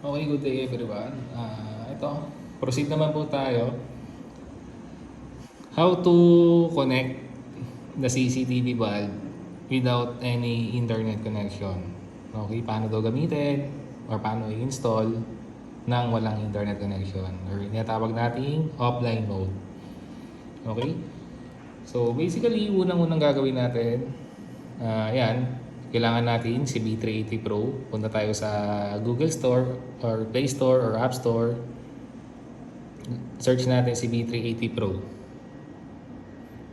Okay, good day everyone. Ito, proceed naman po tayo. How to connect the CCTV bulb without any internet connection. Okay, paano daw gamitin or paano i-install nang walang internet connection or tinatawag nating offline mode. Okay? So basically, unang-unang gagawin natin, yan, kailangan natin si B380 Pro. Punta tayo sa Google Store or Play Store or App Store. Search natin si B380 Pro.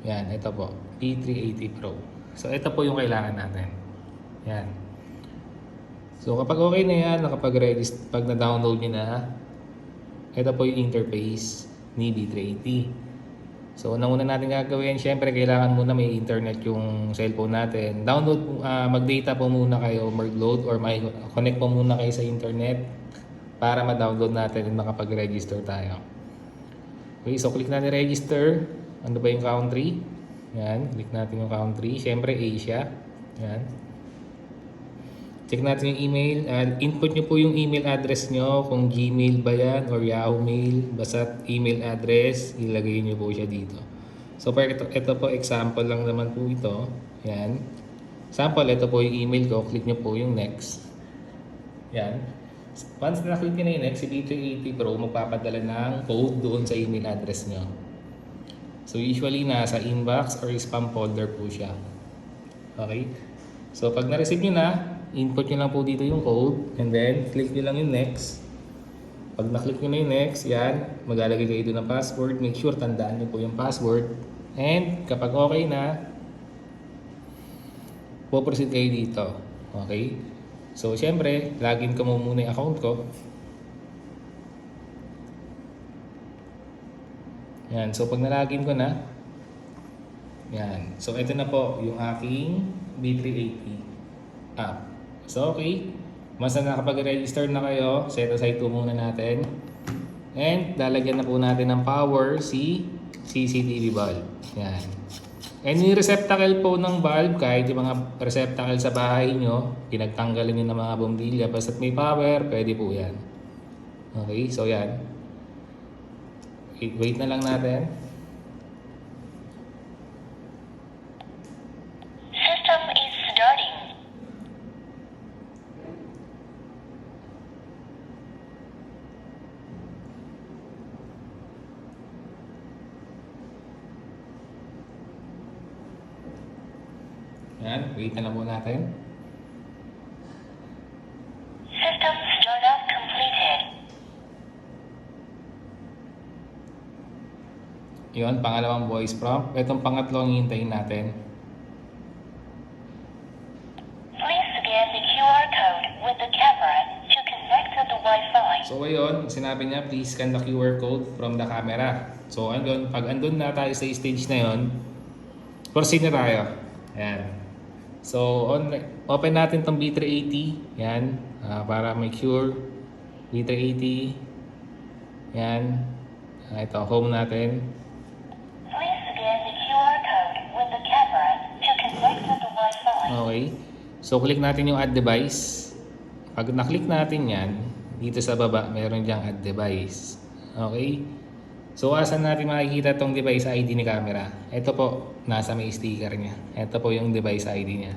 Yan, ito po, B380 Pro. So ito po yung kailangan natin. Yan. So kapag okay na yan, nakapag-register, pag na-download nyo na, ito po yung interface ni B380. So, unang-una natin gagawin, syempre kailangan muna may internet yung cellphone natin. Download, mag-data po muna kayo, mag-load or connect po muna kayo sa internet para ma-download natin at makapag-register tayo. Okay, so click natin register. Ano ba yung country? Yan, click natin yung country. Syempre Asia. Yan. Check natin yung email. Input nyo po yung email address nyo, kung Gmail ba yan or Yahoo Mail. Basta email address, ilagay nyo po siya dito. So, ito po, example lang naman po ito. Yan. Sample, ito po yung email ko. Click nyo po yung next. Yan. Once na click nyo na yung next, si B380 Pro magpapadala ng code doon sa email address nyo. So, usually nasa inbox or spam folder po siya. Okay? So, pag na-receive nyo na, input nyo lang po dito yung code and then click nyo lang yung next. Pag na-click nyo na yung next, yan, maglalagay kayo doon ng password. Make sure tandaan nyo po yung password. And kapag okay na, po-proceed kayo dito. Okay? So, syempre, login ko muna yung account ko. Yan. So, pag na-login ko na, yan. So, ito na po yung aking B380 app. So, okay. Once na nakapag-register na kayo, set aside po muna natin. And, lalagyan na po natin ng power si CCTV bulb. Yan. And yung receptacle po ng bulb, kahit yung mga receptacle sa bahay nyo, pinagtanggalin nyo ng mga bombilya, basta't may power, pwede po yan. Okay, so yan. Wait na lang natin. System is starting. Yan, wait na lang po natin. System startup completed. Yun, pangalawang voice prompt. Itong pangatlo ang hihintayin natin. Please scan the QR code with the camera to connect to the Wi-Fi. So ayun, sinabi niya, please scan the QR code from the camera. So andun, pag andun na tayo sa stage na yun, proceed na tayo. Ayan. So open natin tong B380. Yan, para make sure. B380. Yan. Ito, home natin. Please scan the QR code with the camera to connect to the Wi-Fi. Okay. So click natin yung add device. Pag na-click natin yan, dito sa baba, meron diyang add device. Okay. So asan natin makikita tong device ID ni camera? Ito po, nasa may sticker niya. Ito po yung device ID niya.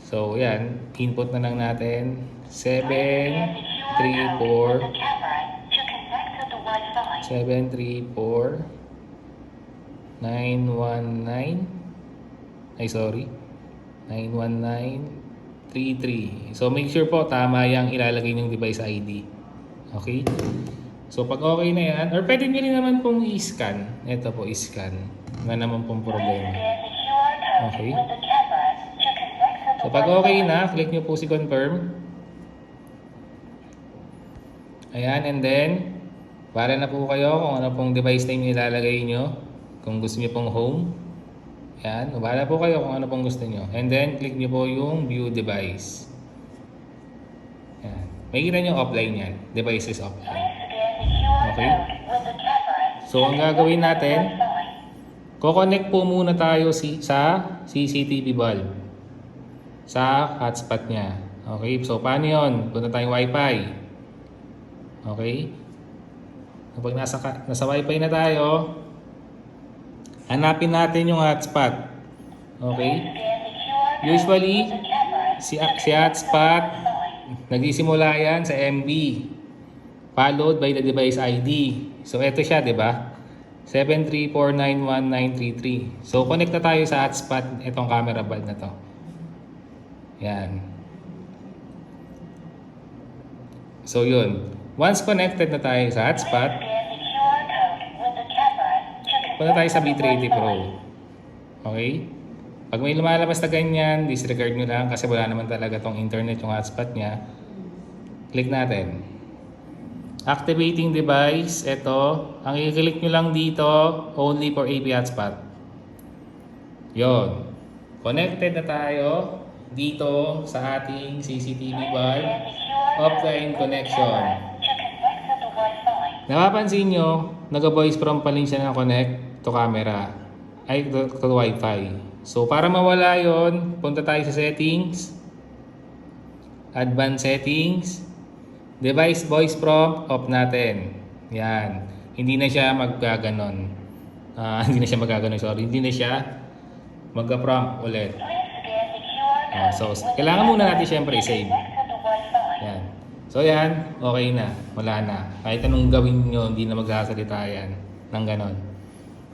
So yan, input na lang natin. 7, 3, 4, The camera to connect to the Wi-Fi. 7, 3, 4, 919. Ay, sorry. 91933. So make sure po tama yung ilalagay ng device ID. Okay? So pag okay na yan, or pwede nyo rin naman pong i-scan. Ito po, i-scan. Wala naman pong problema. Scan the QR code Okay. with the camera to connect to the So pag okay Wi-Fi. na, click nyo po si confirm. Ayan, and then, para na po kayo kung ano pong device name ilalagay nyo. Kung gusto nyo pong home. Ayan, bahala po kayo kung ano pong gusto nyo. And then, click nyo po yung view device. Ayan. Makikita nyo offline yan. Device is offline. Please scan the QR Okay. code with the camera. So, ang gagawin natin, Wi-Fi. Ko-connect po muna tayo sa CCTV bulb. Sa hotspot niya. Okay, so paano yun? Punta tayong Wi-Fi. Okay? Kapag nasa Wi-Fi na tayo, hanapin natin yung hotspot. Okay? Scan the QR code Usually, with the camera si hotspot, nagsisimula yan sa MB, followed by the device ID. So, ito siya, di ba? 734919933. So, connect na tayo sa hotspot itong camera bulb na to. Yan. So, yun. Once connected na tayo sa hotspot, Scan the QR code with the camera to punta tayo sa connect to the B380 Wi-Fi. Pro. Okay? Pag may lumalabas na ganyan, disregard nyo lang kasi wala naman talaga tong internet yung hotspot niya. Click natin. Activating device, ito. Ang i-click nyo lang dito, only for AP hotspot. Yon. Connected na tayo dito sa ating CCTV bulb. Scan the QR Offline code with the connection. camera to connect to the Wi-Fi. Napapansin nyo, nag-voice prompt pa rin siya na connect to camera. Ay, to Wi-Fi. So, para mawala yon, punta tayo sa settings. Advanced settings. Device voice prompt, off natin. Yan. Hindi na siya magaganon. Hindi na siya magaganon, sorry. Hindi na siya magka-prompt ulit. Please scan the QR code So, with the kailangan muna natin camera syempre to i-save. connect to the Wi-Fi. Yan. So yan, okay na. Wala na. Kahit anong gawin nyo, hindi na magsasalita yan ng ganon.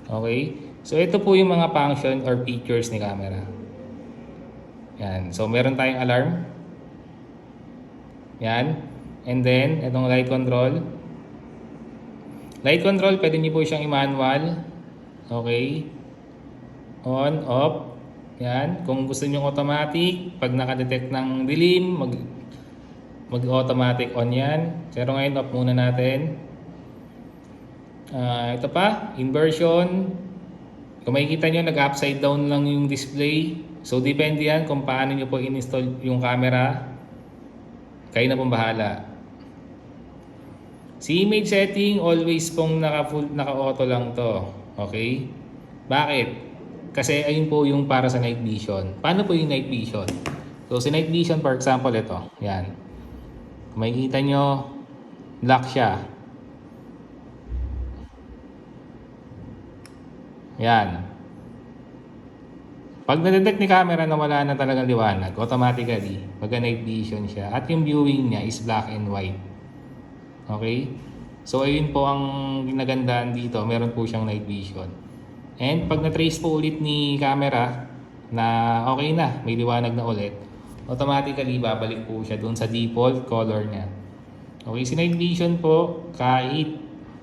Okay? So ito po yung mga function or features ni camera. Yan. So meron tayong alarm. Yan. And then, itong light control. Light control, pwede nyo po siyang i-manual. Okay? On, off. Yan. Kung gusto nyo automatic, pag nakadetect ng dilim, mag-automatic on yan. Pero ngayon, off muna natin. Ito pa, inversion. Kung makikita nyo, nag-upside down lang yung display. So, depende yan kung paano nyo po in-install yung camera. Kayo na pong bahala. Si image setting, always pong naka-auto lang to. Okay? Bakit? Kasi ayun po yung para sa night vision. Paano po yung night vision? So, sa night vision, for example, ito. Yan. Kung makikita nyo, black siya. Yan. Pag na-detect ni camera na wala na talagang liwanag, automatically, mag-night vision siya. At yung viewing niya is black and white. Okay? So, ayun po ang ginagandaan dito. Meron po siyang night vision. And pag na-trace po ulit ni camera na okay na, may liwanag na ulit, automatically babalik po siya dun sa default color niya. Okay, si night vision po, kahit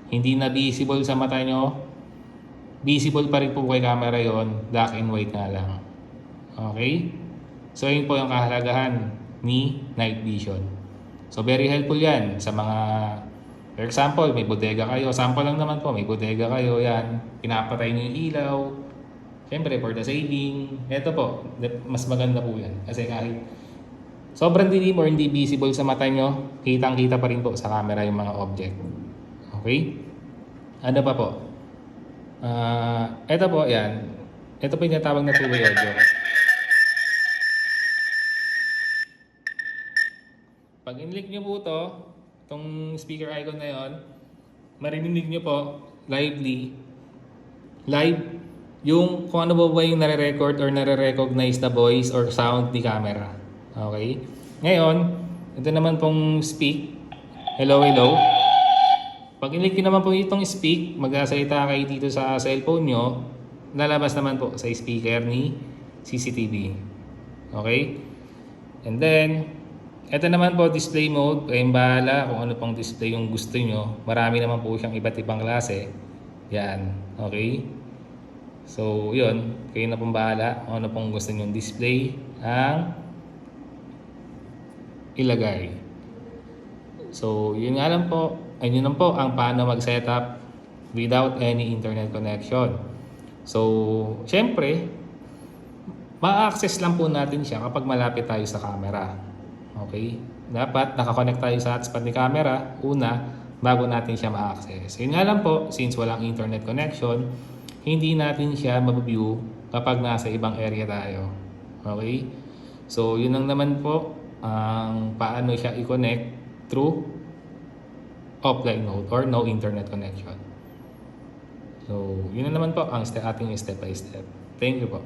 hindi na visible sa mata nyo, visible pa rin po kay camera yon, black and white nga lang. Okay? So, yun po yung kahalagahan ni night vision. So, very helpful yan sa mga, for example, may bodega kayo. Sample lang naman po, may bodega kayo, yan. Pinapatay nyo yung ilaw. Siyempre, for the saving. Ito po, mas maganda po yan. Kasi kahit sobrang dilim or hindi visible sa mata nyo, kitang-kita pa rin po sa camera yung mga object. Okay? Ano pa po? Ito po, yan. Ito po yung tinatawag na two-way audio. Pag in-click nyo po to, itong speaker icon na yon, marinig nyo po, live, yung kung ano ba yung nare-record or nare-recognize na voice or sound ni camera. Okay? Ngayon, ito naman pong speak. Hello, hello. Pag in-click nyo naman po itong speak, magsasalita kayo dito sa cellphone nyo, lalabas naman po sa speaker ni CCTV. Okay? And then, ito naman po, display mode. Kayong bahala kung ano pang display yung gusto nyo. Marami naman po siyang iba't ibang klase. Yan. Okay? So, yun. Kayo na pong bahala kung ano pong gusto nyo display ang ilagay. So, yun nga lang po. Ayun lang po ang paano mag-setup without any internet connection. So, syempre, ma-access lang po natin siya kapag malapit tayo sa camera. Okay? Dapat nakakonect tayo sa hotspot ni camera, una, bago natin siya ma-access. Yun nga lang po, since walang internet connection, hindi natin siya mabview kapag nasa ibang area tayo. Okay? So, yun lang naman po ang paano siya i-connect through offline mode or no internet connection. So, yun na naman po ang ating step by step. Thank you po.